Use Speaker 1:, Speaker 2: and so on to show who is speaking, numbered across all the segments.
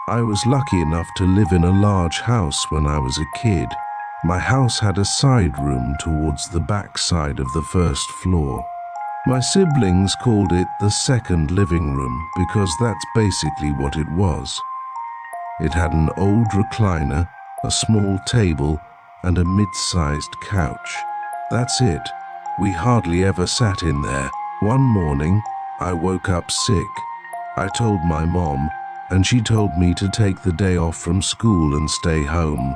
Speaker 1: I was lucky enough to live in a large house when I was a kid. My house had a side room towards the back side of the first floor. My siblings called it the second living room because that's basically what it was. It had an old recliner, a small table, and a mid-sized couch. That's it. We hardly ever sat in there. One morning, I woke up sick. I told my mom, and she told me to take the day off from school and stay home.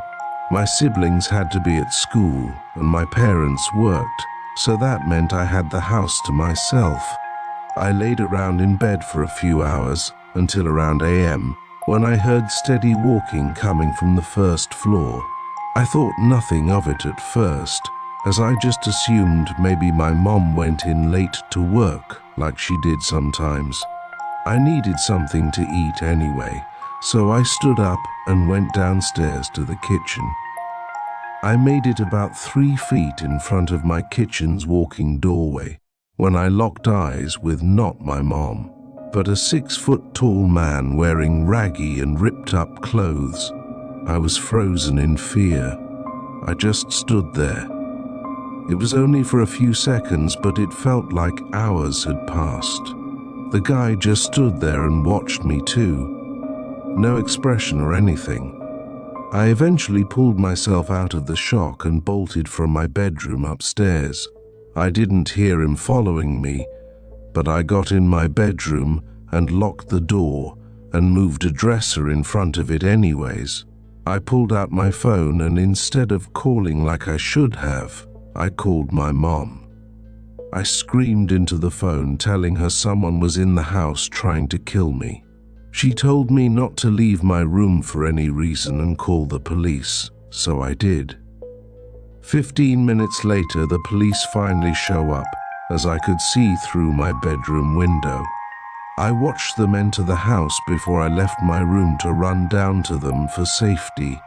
Speaker 1: My siblings had to be at school, and my parents worked, so that meant I had the house to myself. I laid around in bed for a few hours, until around AM, when I heard steady walking coming from the first floor. I thought nothing of it at first, as I just assumed maybe my mom went in late to work, like she did sometimes. I needed something to eat anyway, so I stood up and went downstairs to the kitchen. I made it about 3 feet in front of my kitchen's walking doorway when I locked eyes with not my mom, but a 6-foot-tall man wearing raggy and ripped-up clothes. I was frozen in fear. I just stood there. It was only for a few seconds, but it felt like hours had passed. The guy just stood there and watched me too. No expression or anything. I eventually pulled myself out of the shock and bolted from my bedroom upstairs. I didn't hear him following me, but I got in my bedroom and locked the door and moved a dresser in front of it anyways. I pulled out my phone and instead of calling like I should have, I called my mom. I screamed into the phone telling her someone was in the house trying to kill me. She told me not to leave my room for any reason and call the police, so I did. 15 minutes later, the police finally show up, as I could see through my bedroom window. I watched them enter the house before I left my room to run down to them for safety.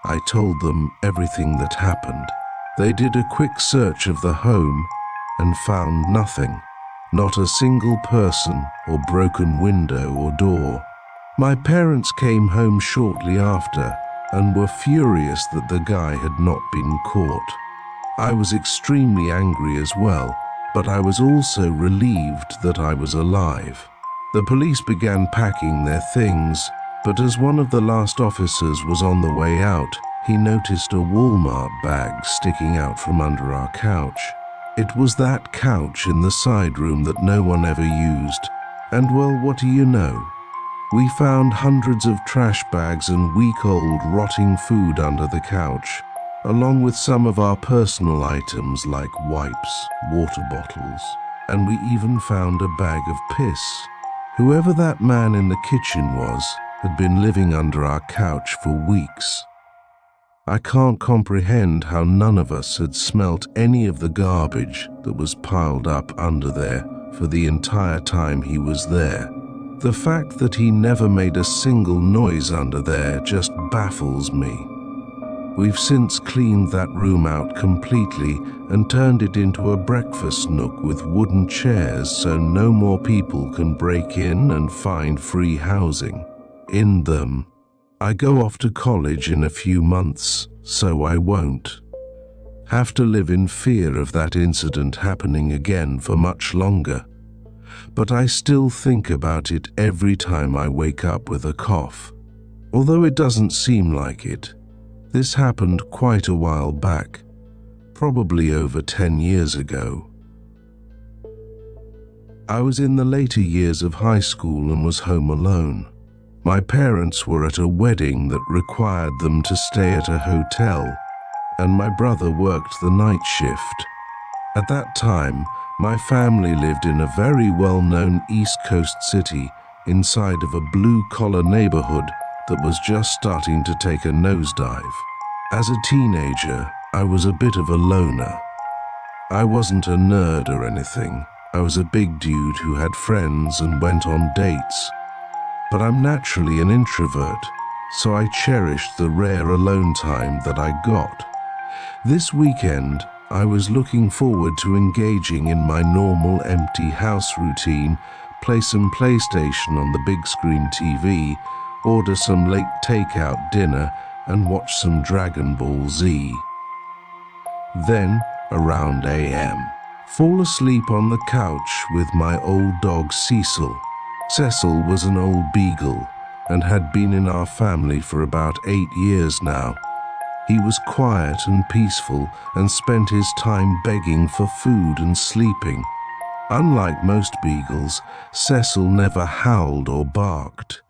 Speaker 1: I told them everything that happened. They did a quick search of the home and found nothing. Not a single person or broken window or door. My parents came home shortly after and were furious that the guy had not been caught. I was extremely angry as well, but I was also relieved that I was alive. The police began packing their things, but as one of the last officers was on the way out, he noticed a Walmart bag sticking out from under our couch. It was that couch in the side room that no one ever used, and well, what do you know? We found hundreds of trash bags and week-old rotting food under the couch, along with some of our personal items like wipes, water bottles, and we even found a bag of piss. Whoever that man in the kitchen was had been living under our couch for weeks. I can't comprehend how none of us had smelt any of the garbage that was piled up under there for the entire time he was there. The fact that he never made a single noise under there just baffles me. We've since cleaned that room out completely and turned it into a breakfast nook with wooden chairs so no more people can break in and find free housing in them. I go off to college in a few months, so I won't have to live in fear of that incident happening again for much longer. But I still think about it every time I wake up with a cough. Although it doesn't seem like it, this happened quite a while back, probably over 10 years ago. I was in the later years of high school and was home alone. My parents were at a wedding that required them to stay at a hotel, and my brother worked the night shift. At that time, my family lived in a very well-known East Coast city inside of a blue-collar neighborhood that was just starting to take a nosedive. As a teenager, I was a bit of a loner. I wasn't a nerd or anything. I was a big dude who had friends and went on dates. But I'm naturally an introvert, so I cherished the rare alone time that I got. This weekend, I was looking forward to engaging in my normal empty house routine, play some PlayStation on the big screen TV, order some late takeout dinner, and watch some Dragon Ball Z. Then, around AM, fall asleep on the couch with my old dog Cecil. Cecil was an old beagle and had been in our family for about 8 years now. He was quiet and peaceful and spent his time begging for food and sleeping. Unlike most beagles, Cecil never howled or barked.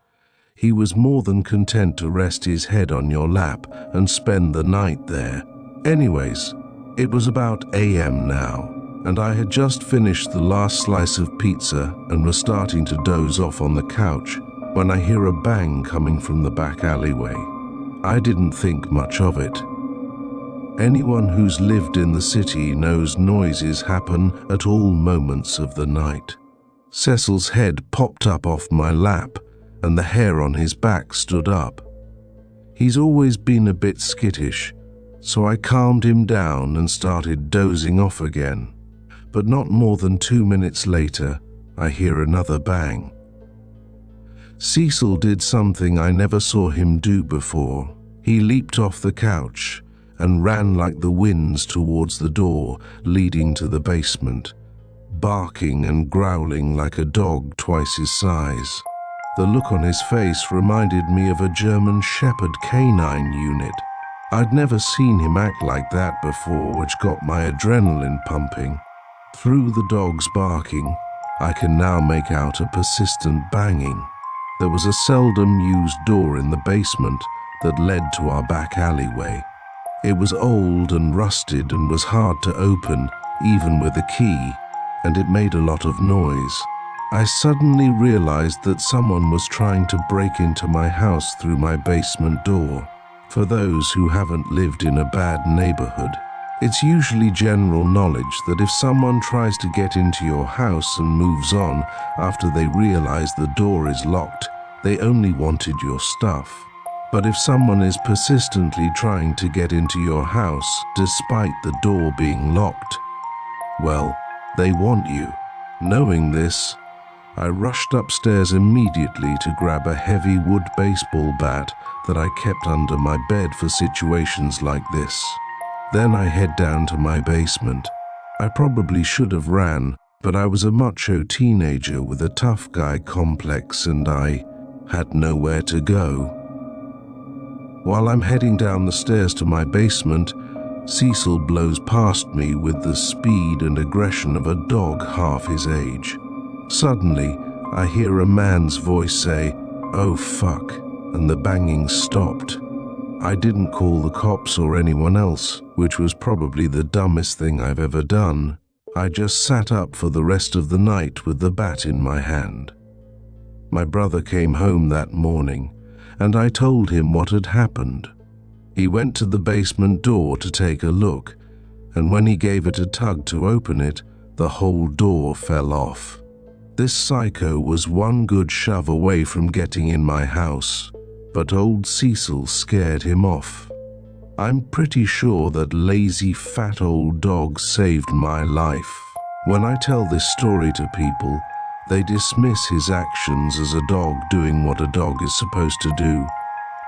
Speaker 1: He was more than content to rest his head on your lap and spend the night there. Anyways, it was about AM now, and I had just finished the last slice of pizza and was starting to doze off on the couch when I hear a bang coming from the back alleyway. I didn't think much of it. Anyone who's lived in the city knows noises happen at all moments of the night. Cecil's head popped up off my lap and the hair on his back stood up. He's always been a bit skittish, so I calmed him down and started dozing off again. But not more than 2 minutes later, I hear another bang. Cecil did something I never saw him do before. He leaped off the couch and ran like the winds towards the door leading to the basement, barking and growling like a dog twice his size. The look on his face reminded me of a German Shepherd canine unit. I'd never seen him act like that before, which got my adrenaline pumping. Through the dog's barking, I can now make out a persistent banging. There was a seldom used door in the basement that led to our back alleyway. It was old and rusted and was hard to open, even with a key, and it made a lot of noise. I suddenly realized that someone was trying to break into my house through my basement door. For those who haven't lived in a bad neighborhood, it's usually general knowledge that if someone tries to get into your house and moves on after they realize the door is locked, they only wanted your stuff. But if someone is persistently trying to get into your house despite the door being locked, well, they want you. Knowing this, I rushed upstairs immediately to grab a heavy wood baseball bat that I kept under my bed for situations like this. Then I head down to my basement. I probably should have ran, but I was a macho teenager with a tough guy complex and I had nowhere to go. While I'm heading down the stairs to my basement, Cecil blows past me with the speed and aggression of a dog half his age. Suddenly, I hear a man's voice say, "Oh fuck," and the banging stopped. I didn't call the cops or anyone else, which was probably the dumbest thing I've ever done. I just sat up for the rest of the night with the bat in my hand. My brother came home that morning, and I told him what had happened. He went to the basement door to take a look, and when he gave it a tug to open it, the whole door fell off. This psycho was one good shove away from getting in my house, but old Cecil scared him off. I'm pretty sure that lazy fat old dog saved my life. When I tell this story to people, they dismiss his actions as a dog doing what a dog is supposed to do,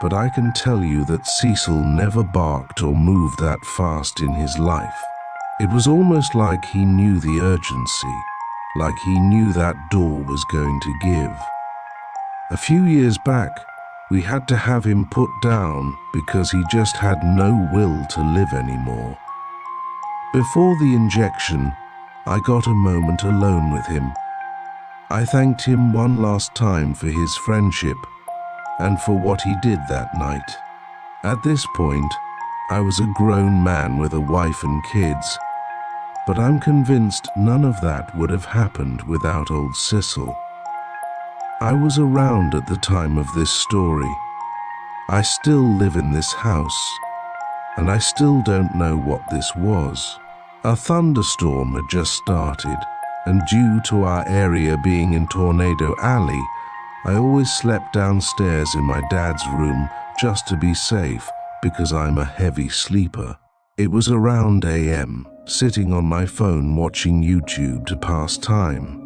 Speaker 1: but I can tell you that Cecil never barked or moved that fast in his life. It was almost like he knew the urgency, like he knew that door was going to give. A few years back, we had to have him put down because he just had no will to live anymore. Before the injection, I got a moment alone with him. I thanked him one last time for his friendship and for what he did that night. At this point, I was a grown man with a wife and kids, but I'm convinced none of that would have happened without old Cecil. I was around at the time of this story. I still live in this house, and I still don't know what this was. A thunderstorm had just started, and due to our area being in Tornado Alley, I always slept downstairs in my dad's room just to be safe because I'm a heavy sleeper. It was around AM, sitting on my phone watching YouTube to pass time.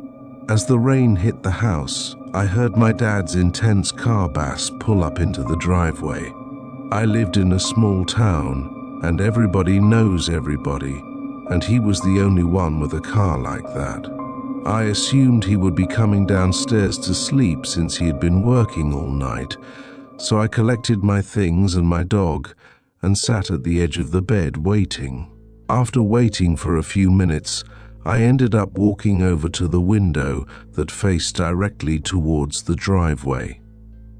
Speaker 1: As the rain hit the house, I heard my dad's intense car bass pull up into the driveway. I lived in a small town, and everybody knows everybody, and he was the only one with a car like that. I assumed he would be coming downstairs to sleep since he had been working all night, so I collected my things and my dog and sat at the edge of the bed waiting. After waiting for a few minutes, I ended up walking over to the window that faced directly towards the driveway.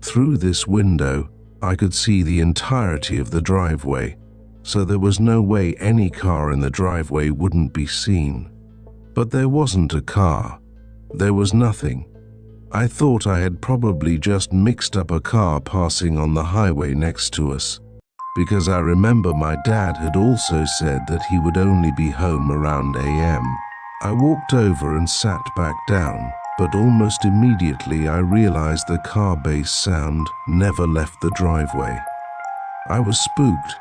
Speaker 1: Through this window, I could see the entirety of the driveway, so there was no way any car in the driveway wouldn't be seen. But there wasn't a car. There was nothing. I thought I had probably just mixed up a car passing on the highway next to us, because I remember my dad had also said that he would only be home around AM. I walked over and sat back down, but almost immediately I realized the car bass sound never left the driveway. I was spooked,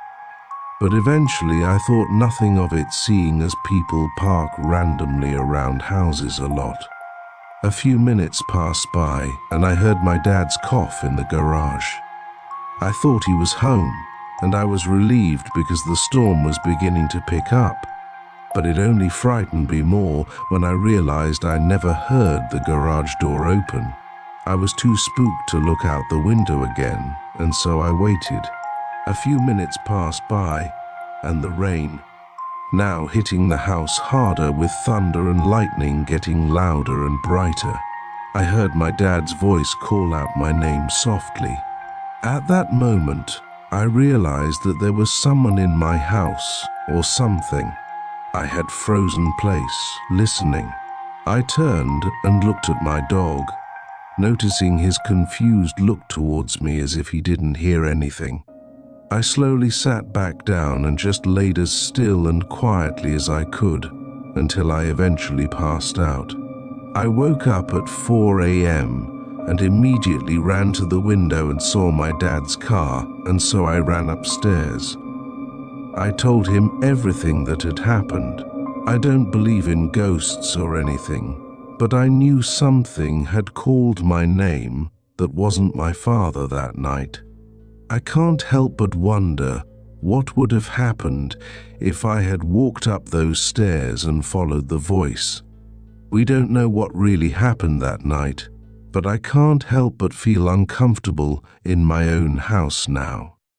Speaker 1: but eventually I thought nothing of it, seeing as people park randomly around houses a lot. A few minutes passed by and I heard my dad's cough in the garage. I thought he was home, and I was relieved because the storm was beginning to pick up. But it only frightened me more when I realized I never heard the garage door open. I was too spooked to look out the window again, and so I waited. A few minutes passed by, and the rain, now hitting the house harder with thunder and lightning getting louder and brighter. I heard my dad's voice call out my name softly. At that moment, I realized that there was someone in my house, or something. I had frozen place, listening. I turned and looked at my dog, noticing his confused look towards me as if he didn't hear anything. I slowly sat back down and just laid as still and quietly as I could until I eventually passed out. I woke up at 4 AM and immediately ran to the window and saw my dad's car, and so I ran upstairs. I told him everything that had happened. I don't believe in ghosts or anything, but I knew something had called my name that wasn't my father that night. I can't help but wonder what would have happened if I had walked up those stairs and followed the voice. We don't know what really happened that night, but I can't help but feel uncomfortable in my own house now.